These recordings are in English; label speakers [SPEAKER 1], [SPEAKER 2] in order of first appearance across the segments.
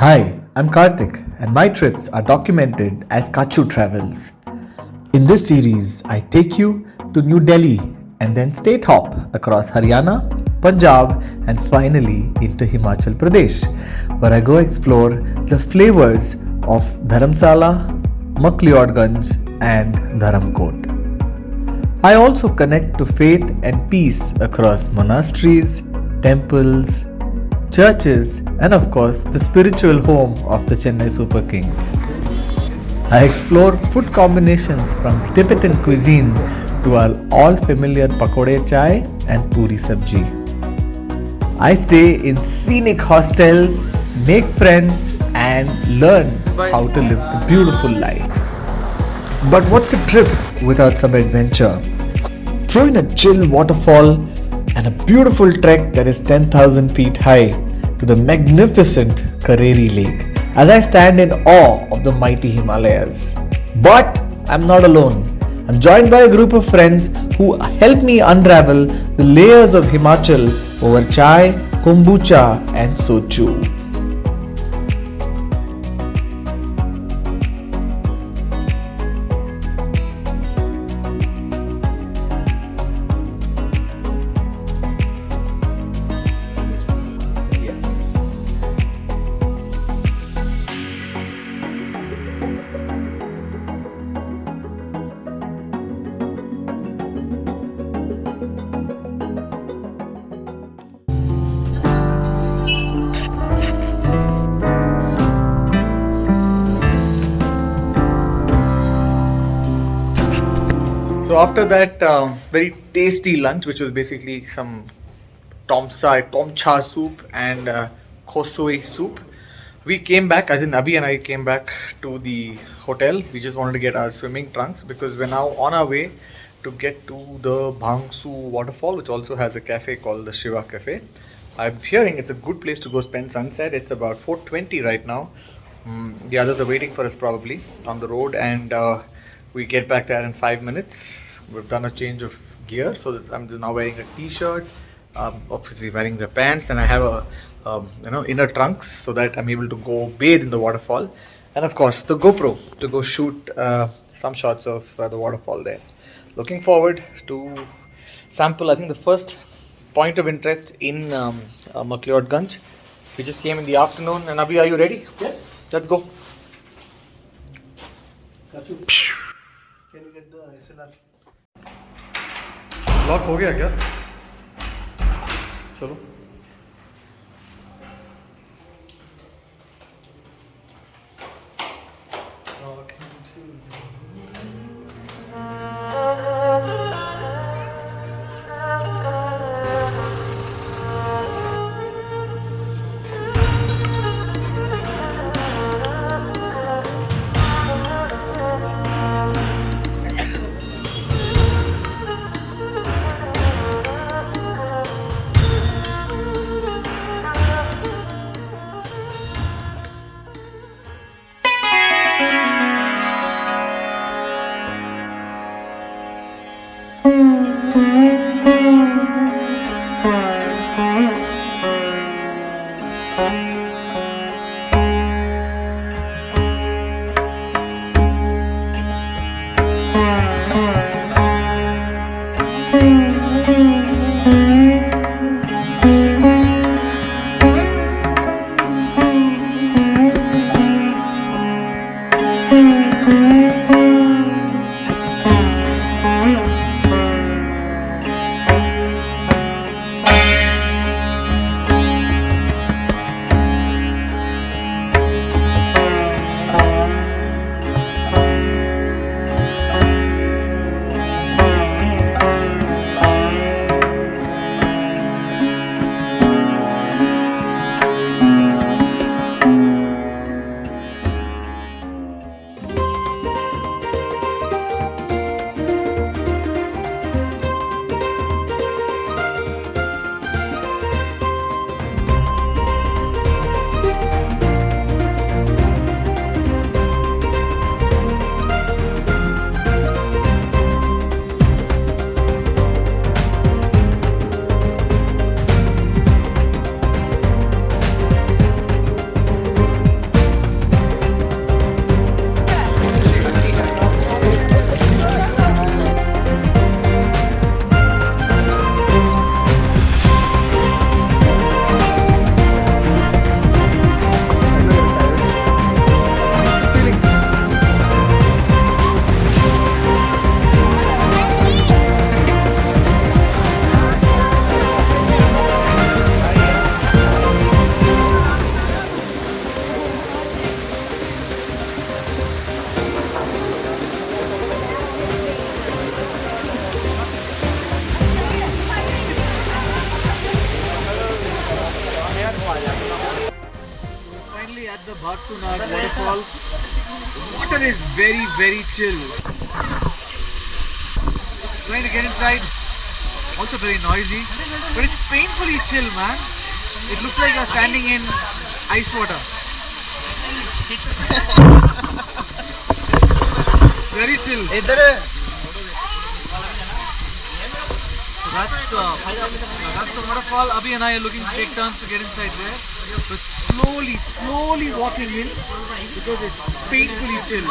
[SPEAKER 1] Hi, I'm Karthik, and my trips are documented as Kachu Travels. In this series, I take you to New Delhi and then state hop across Haryana, Punjab, and finally into Himachal Pradesh, where I go explore the flavors of Dharamshala, Mcleod Ganj, and Dharamkot. I also connect to faith and peace across monasteries, temples, churches, and of course, the spiritual home of the Chennai Super Kings. I explore food combinations from Tibetan cuisine to our all familiar pakode chai and puri sabji. I stay in scenic hostels, make friends, and learn how to live the beautiful life. But what's a trip without some adventure? Throw in a chill waterfall and a beautiful trek that is 10,000 feet high to the magnificent Kareri Lake as I stand in awe of the mighty Himalayas. But I'm not alone. I'm joined by a group of friends who help me unravel the layers of Himachal over chai, kombucha, and sochu. So after that very tasty lunch, which was basically some tom cha soup and khosoi soup, we came back, as in Abhi and I came back to the hotel. We just wanted to get our swimming trunks because we're now on our way to get to the Bhagsunag Waterfall, which also has a cafe called the Shiva Cafe. I'm hearing it's a good place to go spend sunset. It's about 4:20 right now. The others are waiting for us probably on the road, and we get back there in 5 minutes. We've done a change of gear, so I'm just now wearing a t-shirt, obviously wearing the pants, and I have a inner trunks so that I'm able to go bathe in the waterfall, and of course the GoPro to go shoot some shots of the waterfall there. Looking forward to sample, I think, the first point of interest in Mcleod Ganj. We just came in the afternoon, and Abhi, are you ready?
[SPEAKER 2] Yes.
[SPEAKER 1] Let's go.
[SPEAKER 2] Can you get the SLR?
[SPEAKER 1] Lock हो गया क्या? चलो. Bhagsunag Waterfall. Water is very, very chill. Trying to get inside, also very noisy, but it's painfully chill, man. It looks like you're standing in ice water. Very chill. So that's the waterfall. Abhi and I are looking to take turns to get inside there. We're slowly walking in because it's painfully chill.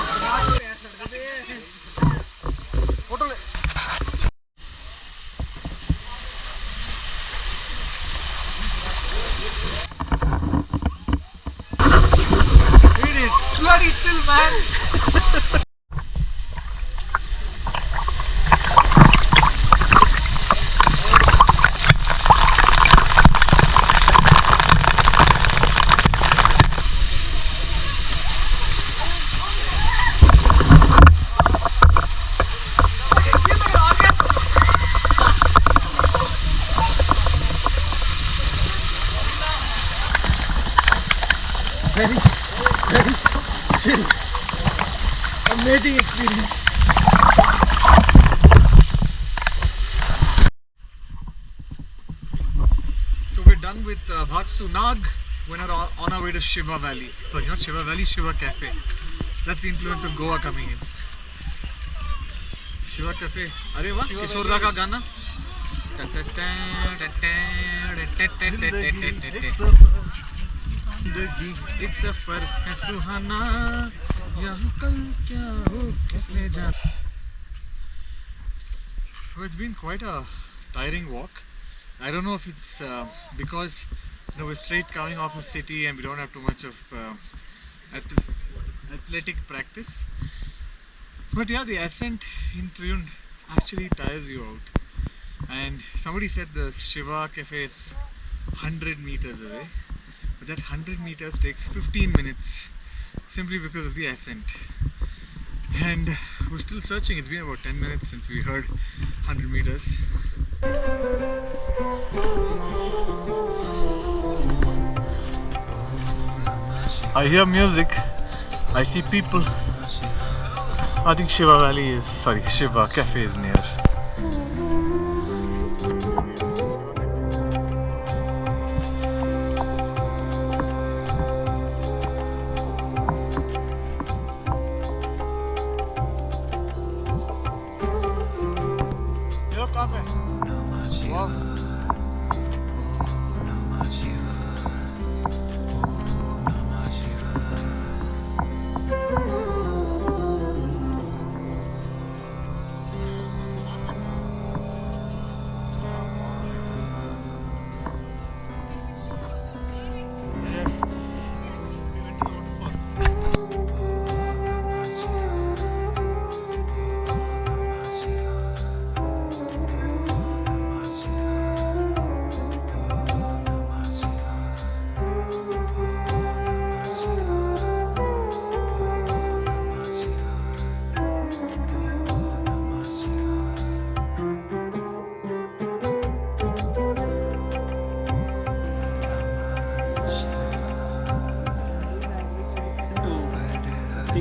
[SPEAKER 1] It is bloody chill, man. Very chill. Amazing experience. So we're done with Bhagsunag. We're now on our way to Shiva Valley. Sorry, not Shiva Valley, Shiva Cafe. That's the influence of Goa coming in. Shiva Cafe. Arey wah, Kishore Da ka gana. जिंदगी एक सफर है सुहाना यहाँ कल क्या हो किसने जाना. So it's been quite a tiring walk. I don't know if it's because we're straight coming off a city and we don't have too much of athletic practice. But yeah, the ascent in Triund actually tires you out. And somebody said the Shiva Cafe is 100 meters away. But that 100 meters takes 15 minutes simply because of the ascent. And we're still searching. It's been about 10 minutes since we heard 100 meters. I hear music. I see people. I think Shiva Cafe is near.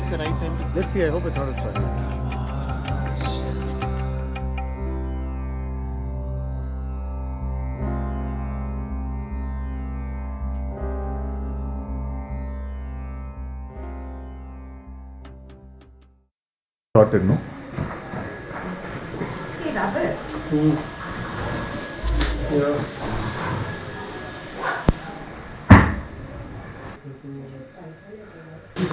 [SPEAKER 1] The right time. Let's see, I hope it's not a struggle. Sorted, no?
[SPEAKER 3] Hey, Robert.
[SPEAKER 2] Yeah.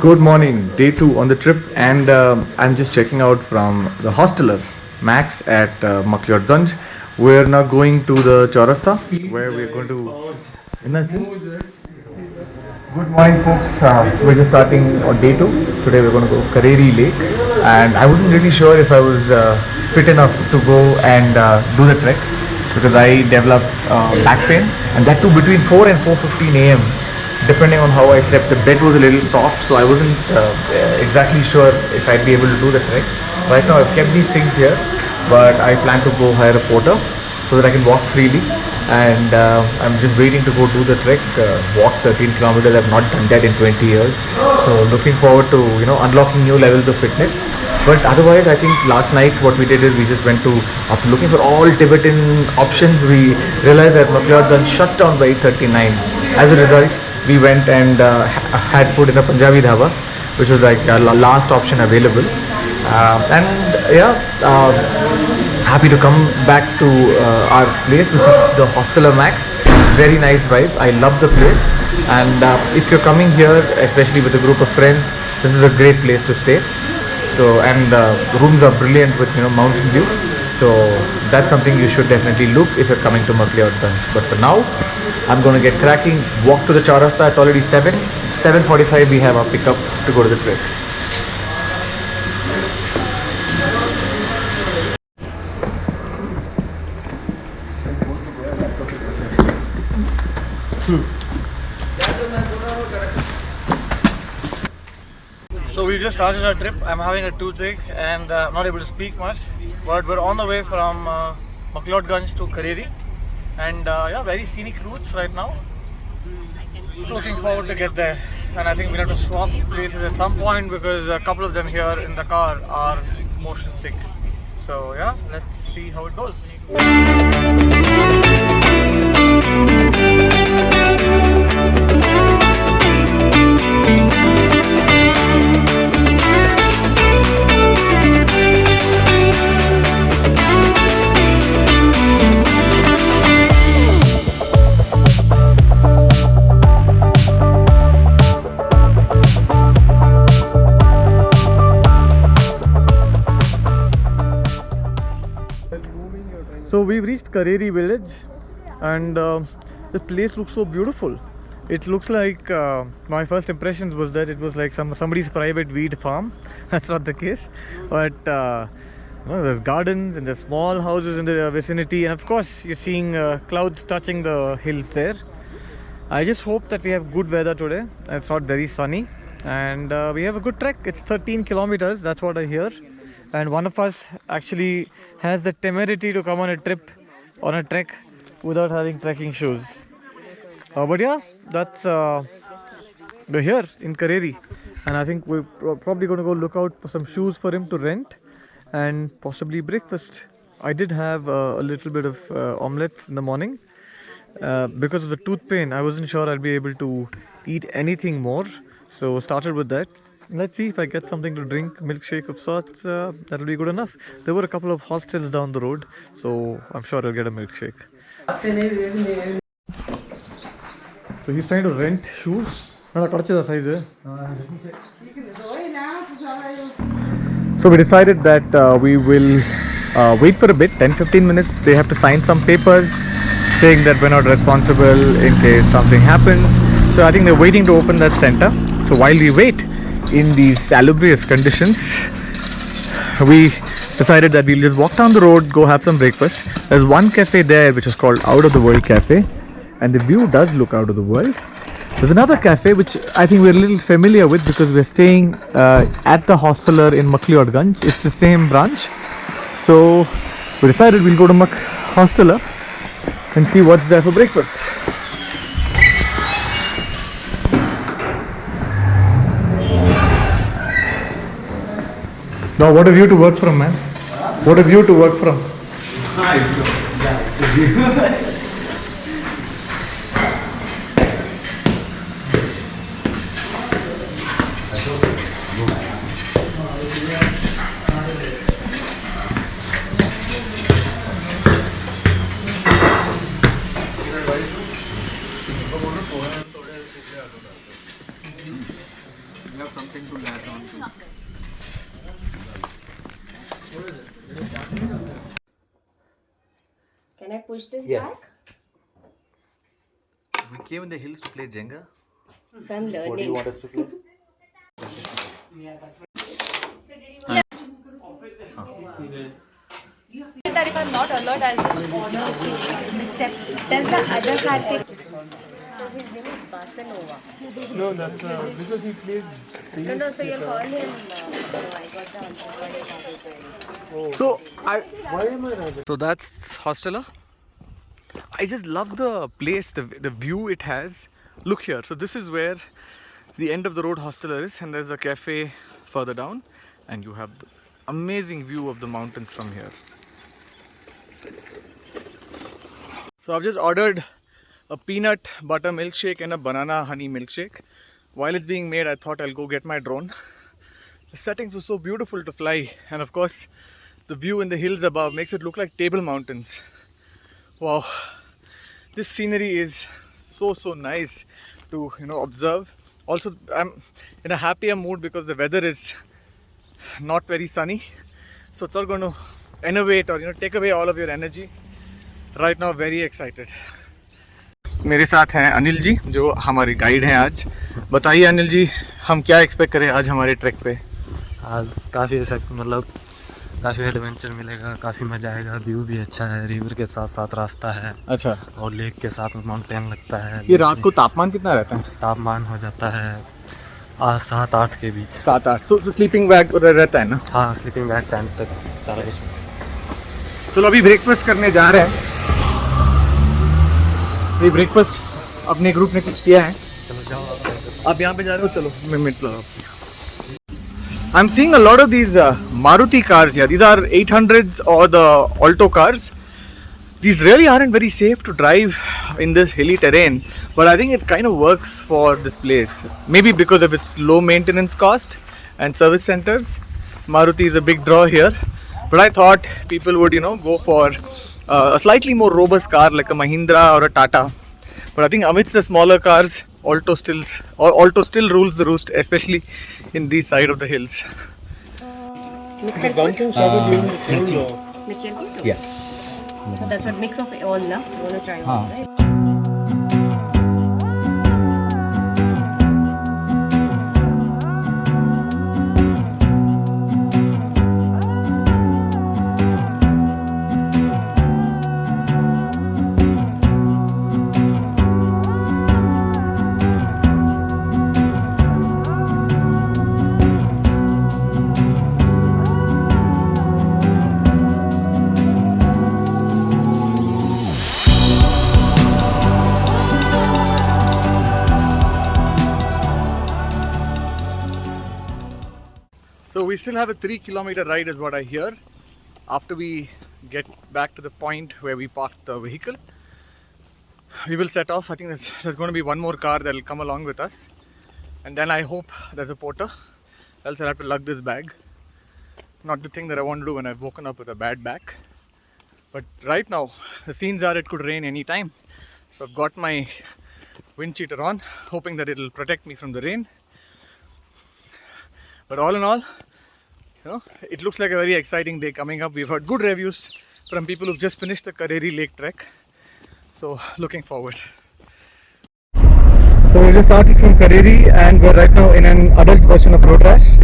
[SPEAKER 1] Good morning, day 2 on the trip, and I'm just checking out from the Hosteller Max at Mcleod Ganj. We're now going to the Chaurasta where we're going to. Good morning, folks. We're just starting on day 2. Today we're going to go Kareri Lake, and I wasn't really sure if I was fit enough to go and do the trek because I developed back pain, and that too between 4 and 4:15 a.m. Depending on how I slept. The bed was a little soft, so I wasn't exactly sure if I'd be able to do the trek. Right now I've kept these things here, but I plan to go hire a porter so that I can walk freely. and I'm just waiting to go do the trek, walk 13 kilometers. I've not done that in 20 years, so looking forward to unlocking new levels of fitness. But otherwise, I think last night what we did is we just went to, after looking for all Tibetan options, we realized that Mcleod Ganj shuts down by 8:39. As a result, we went and had food in a Punjabi dhaba, which was like last option available. And yeah, happy to come back to our place, which is the Hosteller Max. Very nice vibe. I love the place, and if you're coming here, especially with a group of friends, this is a great place to stay. So, and the rooms are brilliant with mountain view. So that's something you should definitely look if you're coming to Mcleod Ganj. But for now, I'm going to get cracking. Walk to the Charasta. It's already 7:45. We have our pickup to go to the trek.
[SPEAKER 3] So we just started our trip. I'm having a toothache and I'm not able to speak much. But we're on the way from Mcleod Ganj to Kareri. And yeah, very scenic routes right now. Looking forward to get there. And I think we'll have to swap places at some point because a couple of them here in the car are motion sick. So yeah, let's see how it goes. So we've reached Kareri Village, and the place looks so beautiful. It looks like my first impressions was that it was like somebody's private wheat farm. That's not the case, but there's gardens and there's small houses in the vicinity, and of course you're seeing clouds touching the hills there. I just hope that we have good weather today. It's not very sunny, and we have a good trek. It's 13 kilometers, that's what I hear. And one of us actually has the temerity to come on a trek without having trekking shoes. But yeah, that's we're here in Kareri, and I think we're probably going to go look out for some shoes for him to rent and possibly breakfast. I did have a little bit of omelette in the morning. Because of the tooth pain, I wasn't sure I'd be able to eat anything more, so started with that. Let's see if I get something to drink, milkshake of sorts. That'll be good enough. There were a couple of hostels down the road, so I'm sure I'll get a milkshake. So he's trying to rent shoes. So we decided that we will wait for a bit, 10-15 minutes. They have to sign some papers saying that we're not responsible in case something happens. So I think they're waiting to open that center. So while we wait in these salubrious conditions, we decided that we'll just walk down the road, go have some breakfast. There's one cafe there which is called Out of the World Cafe, and the view does look out of the world. There's another cafe which I think we're a little familiar with because we're staying at the Hosteller in Mcleod Ganj. It's the same branch. So we decided we'll go to Hosteller and see what's there for breakfast. Now, what have you to work from, man? What have you to work from?
[SPEAKER 2] It's a view.
[SPEAKER 3] have something to latch on to.
[SPEAKER 4] Can I push this
[SPEAKER 1] Yes.
[SPEAKER 4] back?
[SPEAKER 1] We came in the hills to play Jenga.
[SPEAKER 4] So I'm learning.
[SPEAKER 1] What do you want us to play?
[SPEAKER 4] That if I'm not alert, I'll just order the step. There's the other Kartik. So his name is Bhasunag.
[SPEAKER 2] No, that's because he plays.
[SPEAKER 4] No, so you'll call him. No, I got the answer.
[SPEAKER 3] So
[SPEAKER 2] Why am I rather?
[SPEAKER 3] that's Hosteller. I just love the place, the view it has. Look here. So this is where the end of the road Hosteller is, and there's a cafe further down, and you have the amazing view of the mountains from here. So I've just ordered a peanut butter milkshake and a banana honey milkshake. While it's being made, I thought I'll go get my drone. The settings are so beautiful to fly, and of course the view in the hills above makes it look like Table Mountains. Wow, this scenery is so nice to observe. Also, I'm in a happier mood because the weather is not very sunny, so it's all going to enervate or take away all of your energy. Right now, very excited. मेरे साथ हैं अनिल जी जो हमारे guide हैं आज. बताइए अनिल जी, हम क्या एक्सपेक्ट करें आज हमारे ट्रैक पे?
[SPEAKER 2] आज काफ़ी ऐसा मतलब काफ़ी एडवेंचर मिलेगा, काफ़ी मज़ा आएगा. व्यू भी अच्छा है, रिवर के साथ साथ रास्ता है.
[SPEAKER 3] अच्छा.
[SPEAKER 2] और लेक के साथ में माउंटेन लगता है.
[SPEAKER 3] ये रात को तापमान कितना रहता है?
[SPEAKER 2] तापमान हो जाता है 7-8 के बीच.
[SPEAKER 3] 7-8. तो स्लीपिंग बैग रहता है ना?
[SPEAKER 2] हाँ, स्लीपिंग बैग टाइम तक सारा कुछ.
[SPEAKER 3] चलो अभी ब्रेकफास्ट करने जा रहे हैं. ये ब्रेकफास्ट अपने ग्रुप ने कुछ किया है.
[SPEAKER 2] चलो जाओ.
[SPEAKER 3] आप यहाँ पे जा रहे हो? चलो मैं मिट लगा. I'm seeing a lot of these Maruti cars here. These are 800s or the Alto cars. These really aren't very safe to drive in this hilly terrain, but I think it kind of works for this place. Maybe because of its low maintenance cost and service centers. Maruti is a big draw here, but I thought people would go for a slightly more robust car like a Mahindra or a Tata. But I think amidst the smaller cars, Alto still rules the roost, especially in this side of the hills.
[SPEAKER 4] Mcleod?
[SPEAKER 1] Yeah.
[SPEAKER 4] So that's what mix of all, na? You want to try one, right?
[SPEAKER 3] So we still have a 3-kilometer ride is what I hear. After we get back to the point where we parked the vehicle, we will set off. I think there's going to be one more car that will come along with us. And then I hope there's a porter. Else I'll have to lug this bag. Not the thing that I want to do when I've woken up with a bad back. But right now, the scenes are it could rain anytime. So I've got my wind cheater on, hoping that it'll protect me from the rain. But all in all, it looks like a very exciting day coming up. We've heard good reviews from people who've just finished the Kareri Lake Trek. So looking forward. So we just started from Kareri and we're right now in an adult version of road rash.